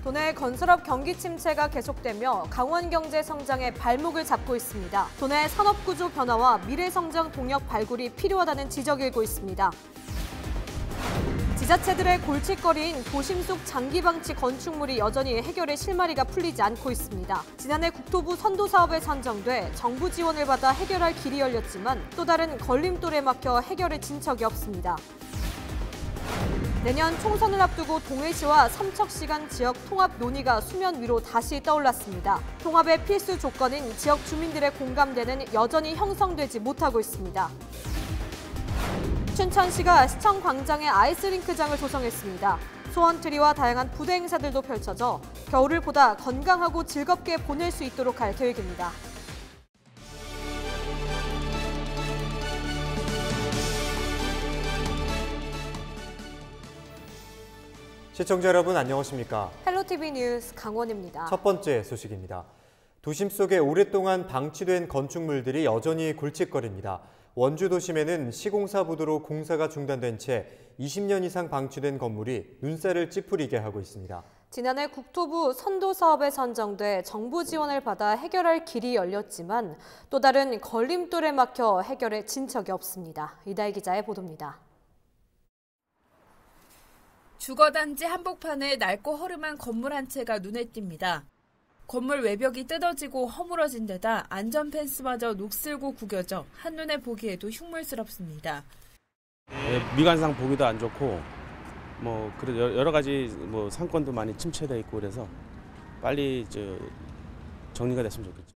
도내 건설업 경기 침체가 계속되며 강원 경제 성장의 발목을 잡고 있습니다. 도내 산업구조 변화와 미래성장 동력 발굴이 필요하다는 지적이 일고 있습니다. 지자체들의 골칫거리인 도심 속 장기방치 건축물이 여전히 해결의 실마리가 풀리지 않고 있습니다. 지난해 국토부 선도사업에 선정돼 정부 지원을 받아 해결할 길이 열렸지만 또 다른 걸림돌에 막혀 해결의 진척이 없습니다. 내년 총선을 앞두고 동해시와 삼척시 간 지역 통합 논의가 수면 위로 다시 떠올랐습니다. 통합의 필수 조건인 지역 주민들의 공감대는 여전히 형성되지 못하고 있습니다. 춘천시가 시청 광장에 아이스링크장을 조성했습니다. 소원트리와 다양한 부대 행사들도 펼쳐져 겨울을 보다 건강하고 즐겁게 보낼 수 있도록 할 계획입니다. 시청자 여러분 안녕하십니까? 헬로티비 뉴스 강원입니다. 첫 번째 소식입니다. 도심 속에 오랫동안 방치된 건축물들이 여전히 골칫거립니다. 원주 도심에는 시공사 보도로 공사가 중단된 채 20년 이상 방치된 건물이 눈살을 찌푸리게 하고 있습니다. 지난해 국토부 선도사업에 선정돼 정부 지원을 받아 해결할 길이 열렸지만 또 다른 걸림돌에 막혀 해결의 진척이 없습니다. 이다희 기자의 보도입니다. 주거단지 한복판에 낡고 허름한 건물 한 채가 눈에 띕니다. 건물 외벽이 뜯어지고 허물어진 데다 안전 펜스마저 녹슬고 구겨져 한눈에 보기에도 흉물스럽습니다. 미관상 보기도 안 좋고 여러 가지 상권도 많이 침체돼 있고 그래서 빨리 정리가 됐으면 좋겠죠.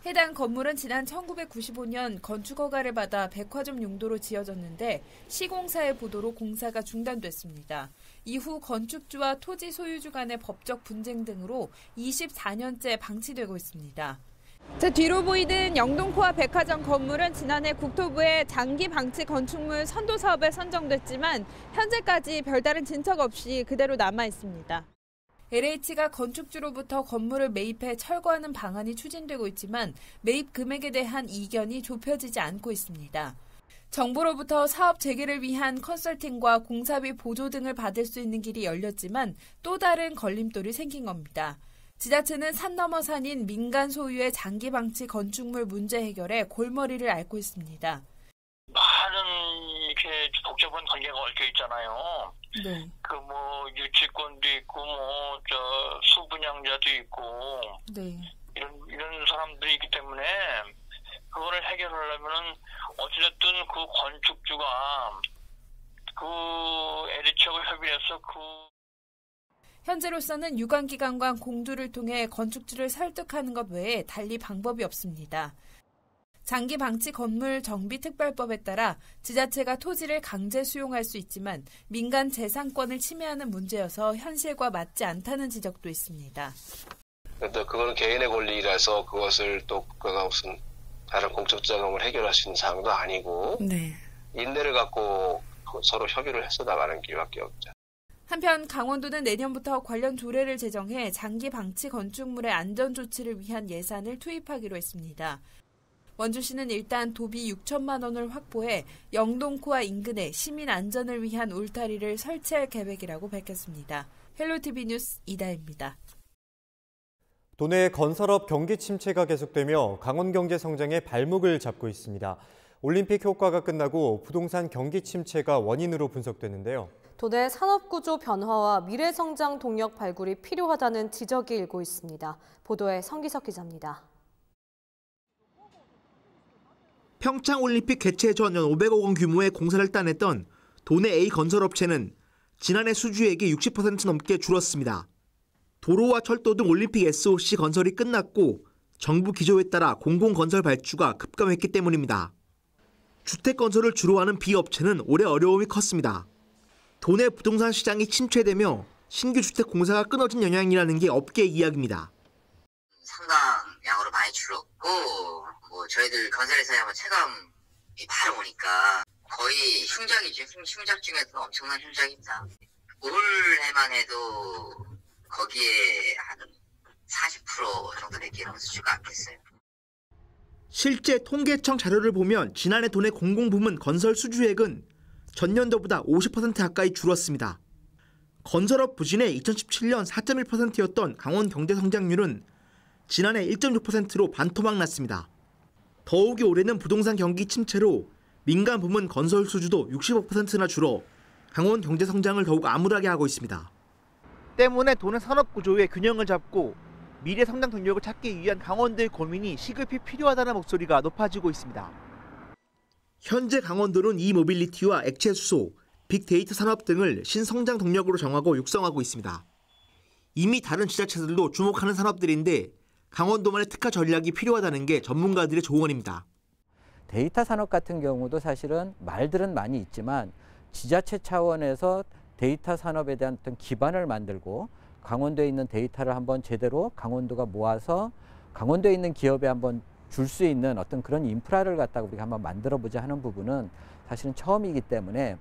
해당 건물은 지난 1995년 건축 허가를 받아 백화점 용도로 지어졌는데 시공사의 보도로 공사가 중단됐습니다. 이후 건축주와 토지 소유주 간의 법적 분쟁 등으로 24년째 방치되고 있습니다. 제 뒤로 보이는 영동코아 백화점 건물은 지난해 국토부의 장기 방치 건축물 선도 사업에 선정됐지만 현재까지 별다른 진척 없이 그대로 남아 있습니다. LH가 건축주로부터 건물을 매입해 철거하는 방안이 추진되고 있지만 매입 금액에 대한 이견이 좁혀지지 않고 있습니다. 정부로부터 사업 재개를 위한 컨설팅과 공사비 보조 등을 받을 수 있는 길이 열렸지만 또 다른 걸림돌이 생긴 겁니다. 지자체는 산 넘어 산인 민간 소유의 장기 방치 건축물 문제 해결에 골머리를 앓고 있습니다. 많은 이렇게 복잡한 관계가 얽혀 있잖아요. 네. 유치권도 있고 수분양자도 있고 네. 이런 사람들이 있기 때문에 그거를 해결하려면은 어찌됐든 그 건축주가 그 LH하고 협의해서 현재로서는 유관기관 공두를 통해 건축주를 설득하는 것 외에 달리 방법이 없습니다. 장기 방치 건물 정비 특별법에 따라 지자체가 토지를 강제 수용할 수 있지만 민간 재산권을 침해하는 문제여서 현실과 맞지 않다는 지적도 있습니다. 또 그건 개인의 권리라서 그것을 또 국가가 무슨 다른 공적 자금을 해결할 수 있는 사항도 아니고 네. 인내를 갖고 서로 협의를 해서 나가는 길밖에 없죠. 한편 강원도는 내년부터 관련 조례를 제정해 장기 방치 건축물의 안전 조치를 위한 예산을 투입하기로 했습니다. 원주시는 일단 도비 6천만 원을 확보해 영동코아 인근에 시민 안전을 위한 울타리를 설치할 계획이라고 밝혔습니다. 헬로티비 뉴스 이다혜입니다. 도내 건설업 경기 침체가 계속되며 강원 경제 성장의 발목을 잡고 있습니다. 올림픽 효과가 끝나고 부동산 경기 침체가 원인으로 분석되는데요. 도내 산업구조 변화와 미래성장 동력 발굴이 필요하다는 지적이 일고 있습니다. 보도에 성기석 기자입니다. 평창올림픽 개최 전년 500억 원 규모의 공사를 따냈던 도내 A 건설업체는 지난해 수주액이 60% 넘게 줄었습니다. 도로와 철도 등 올림픽 SOC 건설이 끝났고 정부 기조에 따라 공공건설 발주가 급감했기 때문입니다. 주택 건설을 주로 하는 B업체는 올해 어려움이 컸습니다. 도내 부동산 시장이 침체되며 신규 주택 공사가 끊어진 영향이라는 게 업계의 이야기입니다. 상당량으로 많이 줄었고 저희들 건설회사에 체감이 바로 오니까 거의 흉작이죠. 흉작 중에서 엄청난 흉작입니다. 올해만 해도 거기에 한 40% 정도 내기는 수주가 않겠어요. 실제 통계청 자료를 보면 지난해 도내 공공부문 건설 수주액은 전년도보다 50% 가까이 줄었습니다. 건설업 부진의 2017년 4.1%였던 강원 경제 성장률은 지난해 1.6%로 반토막 났습니다. 더욱이 올해는 부동산 경기 침체로 민간 부문 건설 수주도 65%나 줄어 강원 경제 성장을 더욱 암울하게 하고 있습니다. 때문에 도내 산업 구조의 균형을 잡고 미래 성장 동력을 찾기 위한 강원도의 고민이 시급히 필요하다는 목소리가 높아지고 있습니다. 현재 강원도는 이모빌리티와 액체 수소, 빅데이터 산업 등을 신성장 동력으로 정하고 육성하고 있습니다. 이미 다른 지자체들도 주목하는 산업들인데 강원도만의 특화 전략이 필요하다는 게 전문가들의 조언입니다. 데이터 산업 같은 경우도 사실은 말들은 많이 있지만 지자체 차원에서 데이터 산업에 대한 어떤 기반을 만들고 강원도에 있는 데이터를 한번 제대로 강원도가 모아서 강원도에 있는 기업에 한번 줄 수 있는 어떤 그런 인프라를 갖다가 우리가 한번 만들어보자 하는 부분은 사실은 처음이기 때문에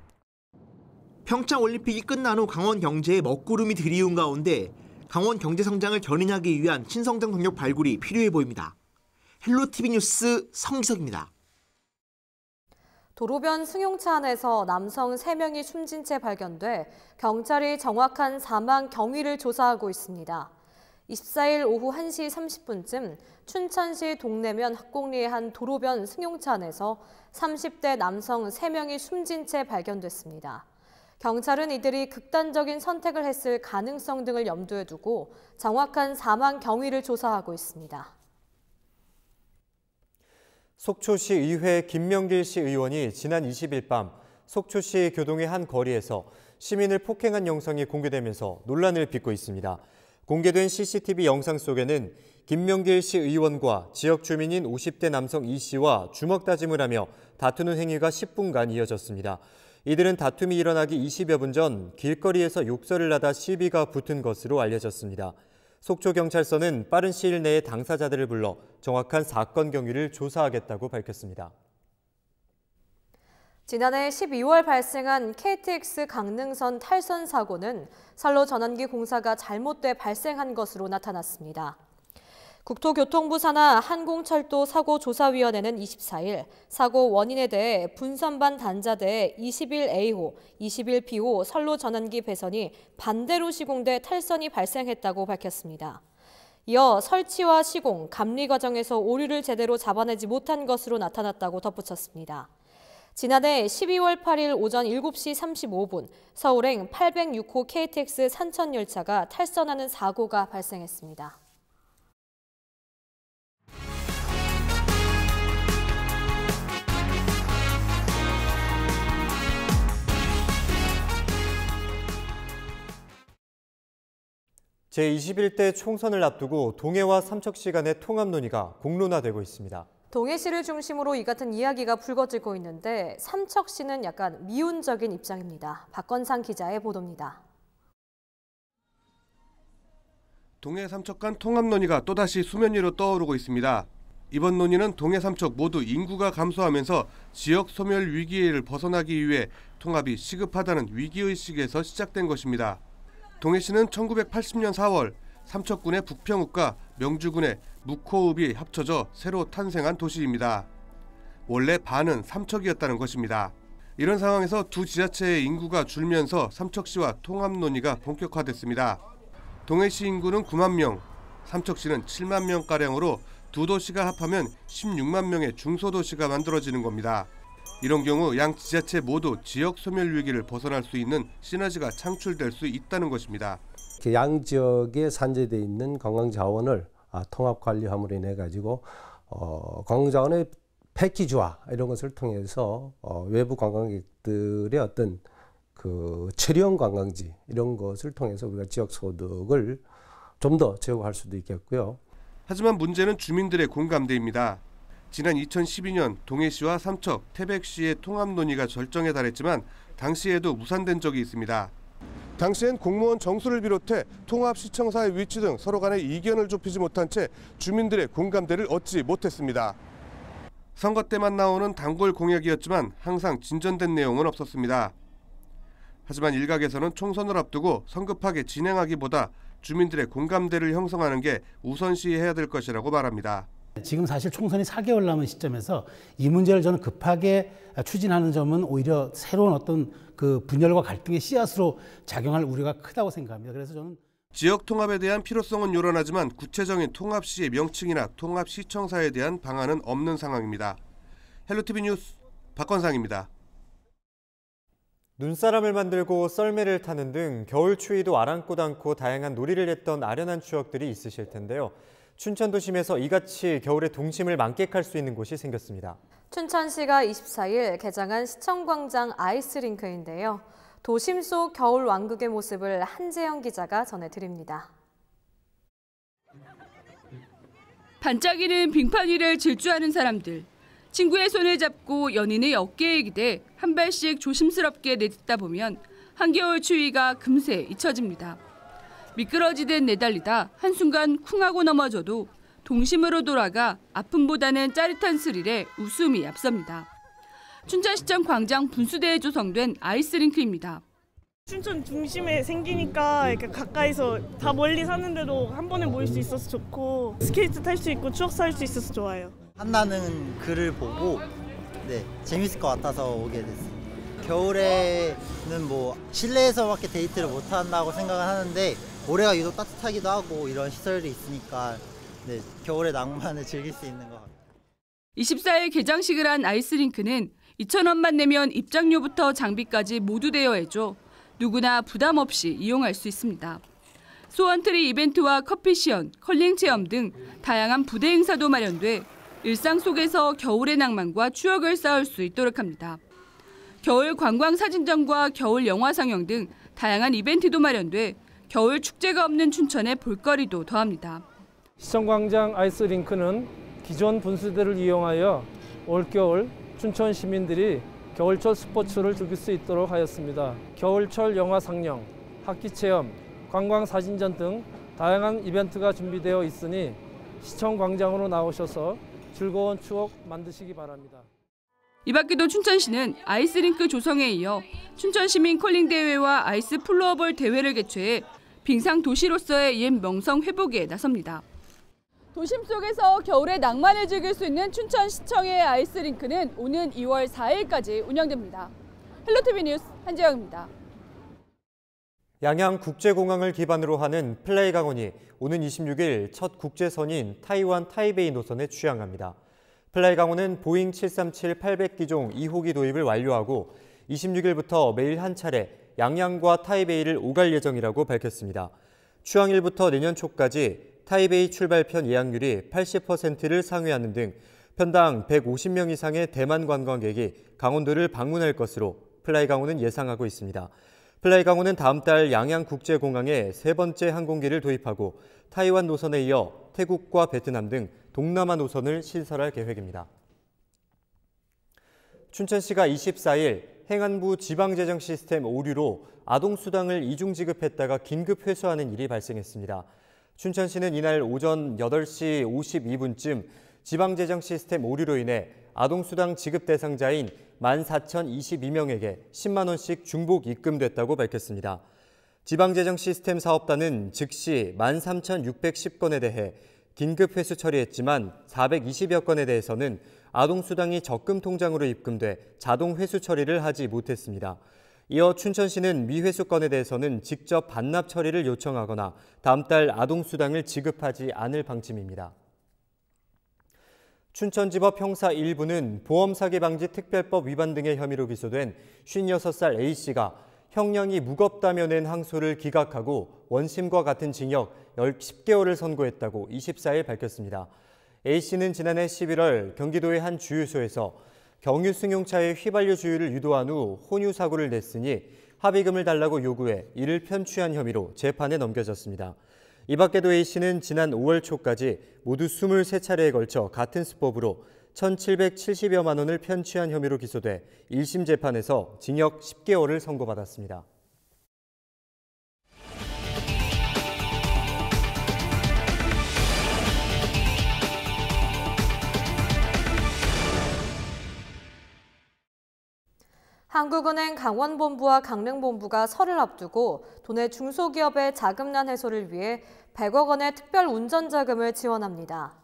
평창올림픽이 끝난 후 강원 경제에 먹구름이 들이운 가운데 강원 경제 성장을 견인하기 위한 신성장 동력 발굴이 필요해 보입니다. 헬로티비 뉴스 성기석입니다. 도로변 승용차 안에서 남성 3명이 숨진 채 발견돼 경찰이 정확한 사망 경위를 조사하고 있습니다. 24일 오후 1시 30분쯤 춘천시 동래면 학곡리의 한 도로변 승용차 안에서 30대 남성 3명이 숨진 채 발견됐습니다. 경찰은 이들이 극단적인 선택을 했을 가능성 등을 염두에 두고 정확한 사망 경위를 조사하고 있습니다. 속초시 의회 김명길 시 의원이 지난 20일 밤 속초시 교동의 한 거리에서 시민을 폭행한 영상이 공개되면서 논란을 빚고 있습니다. 공개된 CCTV 영상 속에는 김명길 시 의원과 지역 주민인 50대 남성 이 씨와 주먹 다짐을 하며 다투는 행위가 10분간 이어졌습니다. 이들은 다툼이 일어나기 20여 분 전 길거리에서 욕설을 하다 시비가 붙은 것으로 알려졌습니다. 속초경찰서는 빠른 시일 내에 당사자들을 불러 정확한 사건 경위를 조사하겠다고 밝혔습니다. 지난해 12월 발생한 KTX 강릉선 탈선 사고는 선로 전환기 공사가 잘못돼 발생한 것으로 나타났습니다. 국토교통부 산하 항공철도사고조사위원회는 24일 사고 원인에 대해 분선반 단자대의 21A호, 21B호 선로 전환기 배선이 반대로 시공돼 탈선이 발생했다고 밝혔습니다. 이어 설치와 시공, 감리 과정에서 오류를 제대로 잡아내지 못한 것으로 나타났다고 덧붙였습니다. 지난해 12월 8일 오전 7시 35분 서울행 806호 KTX 산천 열차가 탈선하는 사고가 발생했습니다. 제21대 총선을 앞두고 동해와 삼척시 간의 통합 논의가 공론화되고 있습니다. 동해시를 중심으로 이 같은 이야기가 불거지고 있는데 삼척시는 약간 미운적인 입장입니다. 박건상 기자의 보도입니다. 동해 삼척 간 통합 논의가 또다시 수면 위로 떠오르고 있습니다. 이번 논의는 동해 삼척 모두 인구가 감소하면서 지역 소멸 위기를 벗어나기 위해 통합이 시급하다는 위기의식에서 시작된 것입니다. 동해시는 1980년 4월 삼척군의 북평읍과 명주군의 묵호읍이 합쳐져 새로 탄생한 도시입니다. 원래 반은 삼척이었다는 것입니다. 이런 상황에서 두 지자체의 인구가 줄면서 삼척시와 통합 논의가 본격화됐습니다. 동해시 인구는 9만 명, 삼척시는 7만 명가량으로 두 도시가 합하면 16만 명의 중소도시가 만들어지는 겁니다. 이런 경우 양 지자체 모두 지역 소멸 위기를 벗어날 수 있는 시너지가 창출될 수 있다는 것입니다. 양 지역에 산재되어 있는 관광 자원을 통합 관리함으로 인해 가지고 관광 자원의 패키지화 이런 것을 통해서 외부 관광객들의 어떤 그 체류형 관광지 이런 것을 통해서 우리가 지역 소득을 좀 더 제고할 수도 있겠고요. 하지만 문제는 주민들의 공감대입니다. 지난 2012년 동해시와 삼척, 태백시의 통합 논의가 절정에 달했지만 당시에도 무산된 적이 있습니다. 당시엔 공무원 정수를 비롯해 통합시청사의 위치 등 서로 간의 이견을 좁히지 못한 채 주민들의 공감대를 얻지 못했습니다. 선거 때만 나오는 단골 공약이었지만 항상 진전된 내용은 없었습니다. 하지만 일각에서는 총선을 앞두고 성급하게 진행하기보다 주민들의 공감대를 형성하는 게 우선시해야 될 것이라고 말합니다. 지금 사실 총선이 4개월 남은 시점에서 이 문제를 저는 급하게 추진하는 점은 오히려 새로운 어떤 그 분열과 갈등의 씨앗으로 작용할 우려가 크다고 생각합니다. 그래서 저는 지역 통합에 대한 필요성은 요란하지만 구체적인 통합시의 명칭이나 통합시청사에 대한 방안은 없는 상황입니다. 헬로티비 뉴스 박건상입니다. 눈사람을 만들고 썰매를 타는 등 겨울 추위도 아랑곳 않고 다양한 놀이를 했던 아련한 추억들이 있으실 텐데요. 춘천 도심에서 이같이 겨울의 동심을 만끽할 수 있는 곳이 생겼습니다. 춘천시가 24일 개장한 시청광장 아이스링크인데요. 도심 속 겨울 왕국의 모습을 한재영 기자가 전해드립니다. 반짝이는 빙판 위를 질주하는 사람들. 친구의 손을 잡고 연인의 어깨에 기대 한 발씩 조심스럽게 내딛다 보면 한겨울 추위가 금세 잊혀집니다. 미끄러지듯 내달리다 한순간 쿵하고 넘어져도 동심으로 돌아가 아픔보다는 짜릿한 스릴에 웃음이 앞섭니다. 춘천시청 광장 분수대에 조성된 아이스링크입니다. 춘천 중심에 생기니까 이렇게 가까이서 다 멀리 사는데도 한 번에 모일 수 있어서 좋고 스케이트 탈 수 있고 추억 살 수 있어서 좋아요. 한다는 글을 보고 재밌을 것 같아서 오게 됐어요. 겨울에는 뭐 실내에서밖에 데이트를 못 한다고 생각을 하는데 올해가 유독 따뜻하기도 하고 이런 시설이 있으니까 겨울의 낭만을 즐길 수 있는 것 같아요. 24일 개장식을 한 아이스링크는 2,000원만 내면 입장료부터 장비까지 모두 대여해줘 누구나 부담 없이 이용할 수 있습니다. 소원트리 이벤트와 커피 시연, 컬링 체험 등 다양한 부대 행사도 마련돼 일상 속에서 겨울의 낭만과 추억을 쌓을 수 있도록 합니다. 겨울 관광 사진전과 겨울 영화 상영 등 다양한 이벤트도 마련돼 겨울 축제가 없는 춘천의 볼거리도 더합니다. 시청광장 아이스링크는 기존 분수대를 이용하여 올겨울 춘천 시민들이 겨울철 스포츠를 즐길 수 있도록 하였습니다. 겨울철 영화 상영, 학기 체험, 관광 사진전 등 다양한 이벤트가 준비되어 있으니 시청광장으로 나오셔서 즐거운 추억 만드시기 바랍니다. 이 밖에도 춘천시는 아이스링크 조성에 이어 춘천시민 컬링 대회와 아이스 플로어볼 대회를 개최해 빙상 도시로서의 옛 명성 회복에 나섭니다. 도심 속에서 겨울의 낭만을 즐길 수 있는 춘천시청의 아이스링크는 오는 2월 4일까지 운영됩니다. 헬로티비 뉴스 한재영입니다. 양양국제공항을 기반으로 하는 플라이강원이 오는 26일 첫 국제선인 타이완 타이베이 노선에 취항합니다. 플라이강원은 보잉 737-800기종 2호기 도입을 완료하고 26일부터 매일 한 차례 양양과 타이베이를 오갈 예정이라고 밝혔습니다. 취항일부터 내년 초까지 타이베이 출발편 예약률이 80%를 상회하는 등 편당 150명 이상의 대만 관광객이 강원도를 방문할 것으로 플라이강원은 예상하고 있습니다. 플라이강원은 다음 달 양양국제공항에 세 번째 항공기를 도입하고 타이완 노선에 이어 태국과 베트남 등 동남아 노선을 신설할 계획입니다. 춘천시가 24일 행안부 지방재정 시스템 오류로 아동수당을 이중 지급했다가 긴급 회수하는 일이 발생했습니다. 춘천시는 이날 오전 8시 52분쯤 지방재정 시스템 오류로 인해 아동수당 지급 대상자인 14,022명에게 10만 원씩 중복 입금됐다고 밝혔습니다. 지방재정 시스템 사업단은 즉시 13,610건에 대해 긴급 회수 처리했지만 420여 건에 대해서는 아동수당이 적금 통장으로 입금돼 자동 회수 처리를 하지 못했습니다. 이어 춘천시는 미회수 건에 대해서는 직접 반납 처리를 요청하거나 다음 달 아동수당을 지급하지 않을 방침입니다. 춘천지법 형사 1부는 보험사기방지특별법 위반 등의 혐의로 기소된 56살 A씨가 형량이 무겁다며 낸 항소를 기각하고 원심과 같은 징역 10개월을 선고했다고 24일 밝혔습니다. A씨는 지난해 11월 경기도의 한 주유소에서 경유 승용차의 휘발유 주유를 유도한 후 혼유 사고를 냈으니 합의금을 달라고 요구해 이를 편취한 혐의로 재판에 넘겨졌습니다. 이 밖에도 A씨는 지난 5월 초까지 모두 23차례에 걸쳐 같은 수법으로 1,770여만 원을 편취한 혐의로 기소돼 1심 재판에서 징역 10개월을 선고받았습니다. 한국은행 강원본부와 강릉본부가 설을 앞두고 도내 중소기업의 자금난 해소를 위해 100억 원의 특별 운전자금을 지원합니다.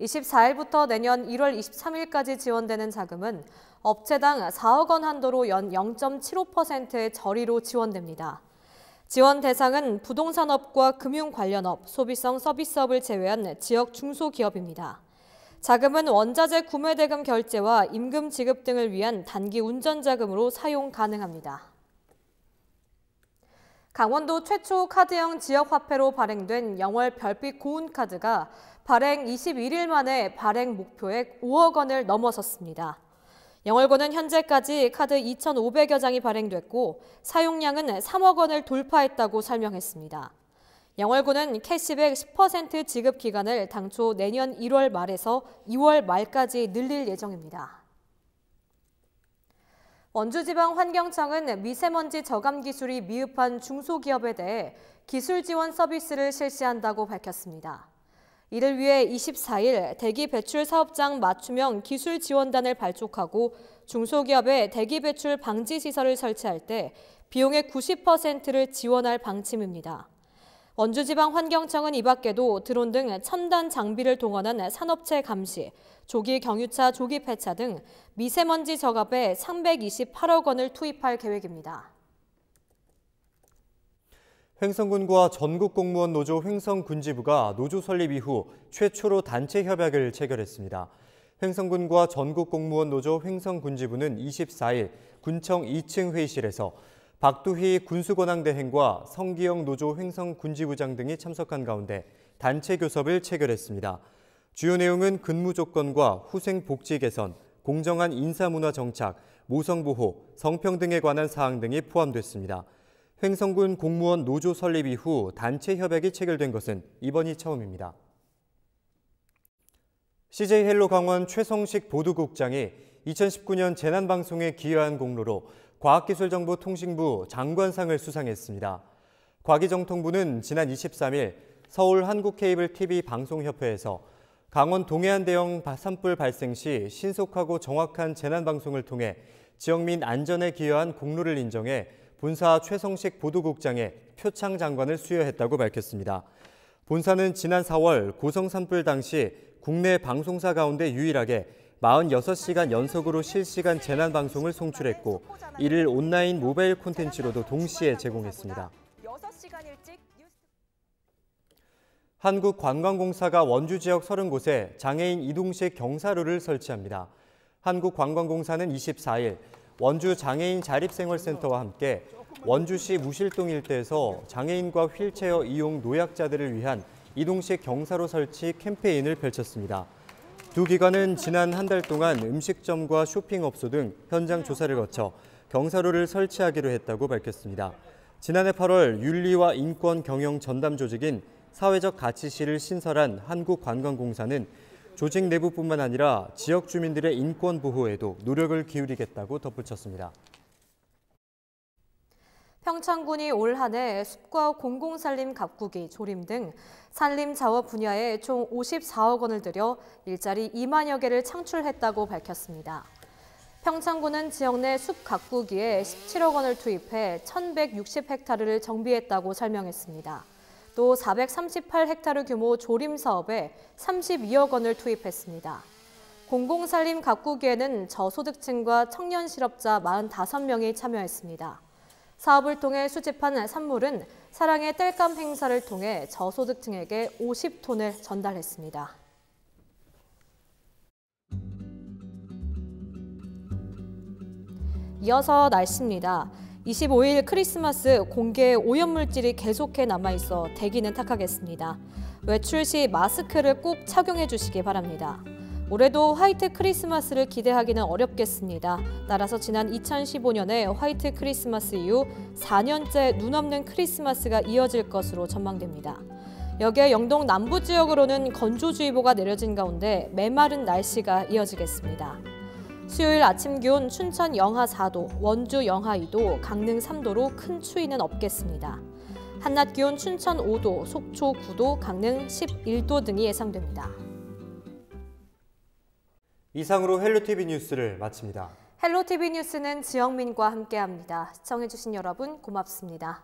24일부터 내년 1월 23일까지 지원되는 자금은 업체당 4억 원 한도로 연 0.75%의 저리로 지원됩니다. 지원 대상은 부동산업과 금융 관련업, 소비성 서비스업을 제외한 지역 중소기업입니다. 자금은 원자재 구매 대금 결제와 임금 지급 등을 위한 단기 운전 자금으로 사용 가능합니다. 강원도 최초 카드형 지역화폐로 발행된 영월 별빛 고운카드가 발행 21일 만에 발행 목표액 5억 원을 넘어섰습니다. 영월고는 현재까지 카드 2,500여 장이 발행됐고 사용량은 3억 원을 돌파했다고 설명했습니다. 영월고는 캐시백 10% 지급 기간을 당초 내년 1월 말에서 2월 말까지 늘릴 예정입니다. 원주지방환경청은 미세먼지 저감 기술이 미흡한 중소기업에 대해 기술 지원 서비스를 실시한다고 밝혔습니다. 이를 위해 24일 대기 배출 사업장 맞춤형 기술 지원단을 발족하고 중소기업에 대기 배출 방지 시설을 설치할 때 비용의 90%를 지원할 방침입니다. 원주지방환경청은 이 밖에도 드론 등 첨단 장비를 동원한 산업체 감시, 조기 경유차 조기 폐차 등 미세먼지 저감에 328억 원을 투입할 계획입니다. 횡성군과 전국공무원 노조 횡성군지부가 노조 설립 이후 최초로 단체 협약을 체결했습니다. 횡성군과 전국공무원 노조 횡성군지부는 24일 군청 2층 회의실에서 박두희 군수권항대행과 성기영 노조 횡성군지부장 등이 참석한 가운데 단체 교섭을 체결했습니다. 주요 내용은 근무 조건과 후생 복지 개선, 공정한 인사문화 정착, 모성보호, 성평등에 관한 사항 등이 포함됐습니다. 횡성군 공무원 노조 설립 이후 단체 협약이 체결된 것은 이번이 처음입니다. CJ헬로 강원 최성식 보도국장이 2019년 재난방송에 기여한 공로로 과학기술정보통신부 장관상을 수상했습니다. 과기정통부는 지난 23일 서울 한국케이블TV 방송협회에서 강원 동해안 대형 산불 발생 시 신속하고 정확한 재난방송을 통해 지역민 안전에 기여한 공로를 인정해 본사 최성식 보도국장의 표창 장관을 수여했다고 밝혔습니다. 본사는 지난 4월 고성 산불 당시 국내 방송사 가운데 유일하게 46시간 연속으로 실시간 재난방송을 송출했고 이를 온라인 모바일 콘텐츠로도 동시에 제공했습니다. 한국관광공사가 원주 지역 30곳에 장애인 이동식 경사로를 설치합니다. 한국관광공사는 24일 원주 장애인 자립생활센터와 함께 원주시 무실동 일대에서 장애인과 휠체어 이용 노약자들을 위한 이동식 경사로 설치 캠페인을 펼쳤습니다. 두 기관은 지난 한 달 동안 음식점과 쇼핑업소 등 현장 조사를 거쳐 경사로를 설치하기로 했다고 밝혔습니다. 지난해 8월 윤리와 인권 경영 전담 조직인 사회적 가치실을 신설한 한국관광공사는 조직 내부뿐만 아니라 지역 주민들의 인권 보호에도 노력을 기울이겠다고 덧붙였습니다. 평창군이 올 한 해 숲과 공공산림 가꾸기, 조림 등 산림 자원 분야에 총 54억 원을 들여 일자리 2만여 개를 창출했다고 밝혔습니다. 평창군은 지역 내 숲 가꾸기에 17억 원을 투입해 1,160헥타르를 정비했다고 설명했습니다. 또 438헥타르 규모 조림 사업에 32억 원을 투입했습니다. 공공산림 가꾸기에는 저소득층과 청년 실업자 45명이 참여했습니다. 사업을 통해 수집한 산물은 사랑의 땔감 행사를 통해 저소득층에게 50톤을 전달했습니다. 이어서 날씨입니다. 25일 크리스마스 공기에 오염물질이 계속해 남아있어 대기는 탁하겠습니다. 외출 시 마스크를 꼭 착용해 주시기 바랍니다. 올해도 화이트 크리스마스를 기대하기는 어렵겠습니다. 따라서 지난 2015년에 화이트 크리스마스 이후 4년째 눈 없는 크리스마스가 이어질 것으로 전망됩니다. 여기에 영동 남부 지역으로는 건조주의보가 내려진 가운데 메마른 날씨가 이어지겠습니다. 수요일 아침 기온 춘천 영하 4도, 원주 영하 2도, 강릉 3도로 큰 추위는 없겠습니다. 한낮 기온 춘천 5도, 속초 9도, 강릉 11도 등이 예상됩니다. 이상으로 헬로티비 뉴스를 마칩니다. 헬로티비 뉴스는 지영민과 함께합니다. 시청해주신 여러분 고맙습니다.